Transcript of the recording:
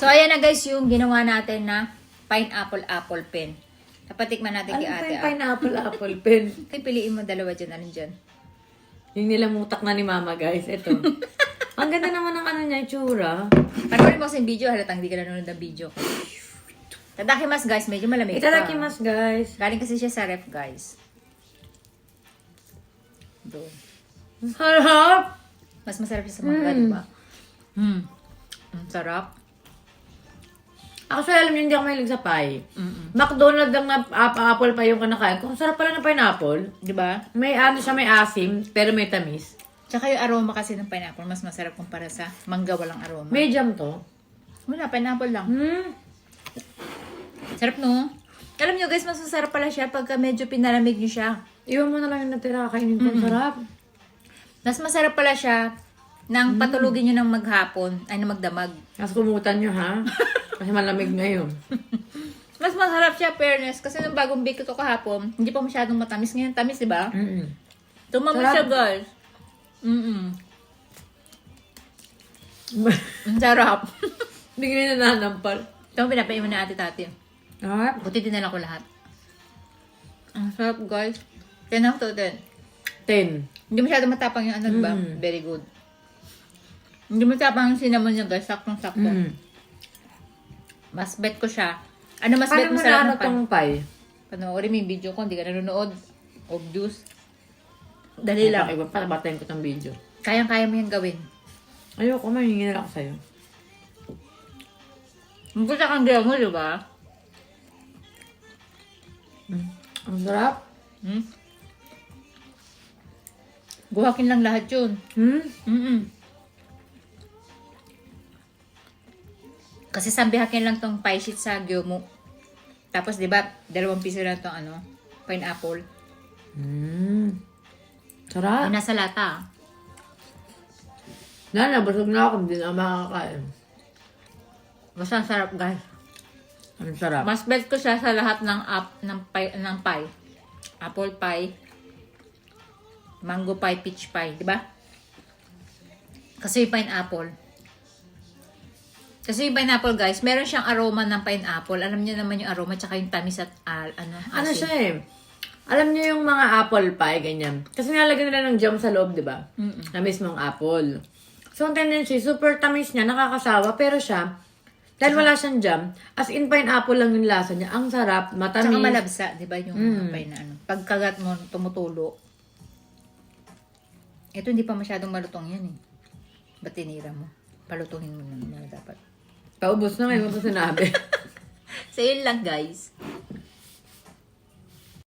So, ayan na guys yung ginawa natin na pineapple apple pen. Napatikman natin kay Ano ate. pa yung pineapple apple pen? Kaya piliin mo dalawa dyan. Alin dyan? Yung nilamutak na ni mama, guys. Ito. Ang ganda naman ng ano niya, itsura. Panoorin mo sa video. Halatang hindi ka nanonood ng video. Tadakimasu guys. Medyo malamig pa. Itadakimasu, guys. Galing kasi siya sa ref guys. Doon. Harap! Mas masarap siya sa mangga, di ba? Ang sarap. Actually, alam niyo, hindi ako mahilig sa pie. Mm-mm. McDonald's lang na apple pie yung kinakain ko. Ang sarap pala ng pineapple. Di ba? May ano siya, may asim, pero may tamis. Tsaka yung aroma kasi ng pineapple, mas masarap kumpara sa mangga walang aroma. May jam to. Wala, pineapple lang. Sarap no? Alam nyo guys, mas masarap pala siya pagka medyo pinalamig nyo siya. Iwan mo na lang yung natira, kainin ko. Ang sarap. Mas masarap pala siya nang patulugin nyo ng maghapon, ay na magdamag. Tapos kumutan nyo, ha? Kasi malamig ngayon. Mas masarap siya, fairness. Kasi nung bagong bake ko kahapon, hindi pa masyadong matamis. Ngayon, tamis, di ba? Tumamis Sarap. siya, guys. Ang sarap. Bigla na nanampal. Ito ang pinapain mo na ate tati. Ah, Buti dinala ko lahat. Ang sarap, guys. 10 out of 10. 10. Hindi masyadong matapang yung ano, di ba? Very good. Hindi matapang yung cinnamon niya, guys. Saktong-sakto. Mas bet ko siya. Ano mas bet Paano mo mo sa na lahat ng tong pie? Panoorin mo yung video ko, hindi ka nanonood. Obvious. Dali lang. Iba, para batayin ko tong video. Kayang-kaya mo yung gawin. Ayoko, mahingi na lang ako sa'yo. Magpunta kang gaya mo, di ba? Ang sarap. Guhakin lang lahat yun. Kasi sambihakin lang tong pie sheet sa Gyomu. Tapos, di ba, 2 piso lang tong ano, pineapple. Sarap. Ay, nasa lata. Nabusog na ako, hindi na makakain. Basta ang sarap, guys. Ang sarap. Mas bet ko siya sa lahat ng pie. Apple pie, mango pie, peach pie, di ba? Kasi yung pineapple. Kasi yung pineapple, guys, meron siyang aroma ng pineapple. Alam niyo naman yung aroma, tsaka yung tamis at Ano asin. siya eh? Alam niyo yung mga apple pie, ganyan. Kasi nalagyan nila ng jam sa loob, di ba? Na mismong apple. So, ang tendency, super tamis niya, nakakasawa, pero siya, dahil wala siyang jam, as in pineapple lang yung lasa niya. Ang sarap, matamis. Tsaka malabsa, di ba yung pie na ano. Pagkagat mo, tumutulo. Ito hindi pa masyadong malutong yan eh. Ba't tinira mo? Palutuhin mo na dapat. Paubos na ngayon mo pa sinabi. So, yun lang guys.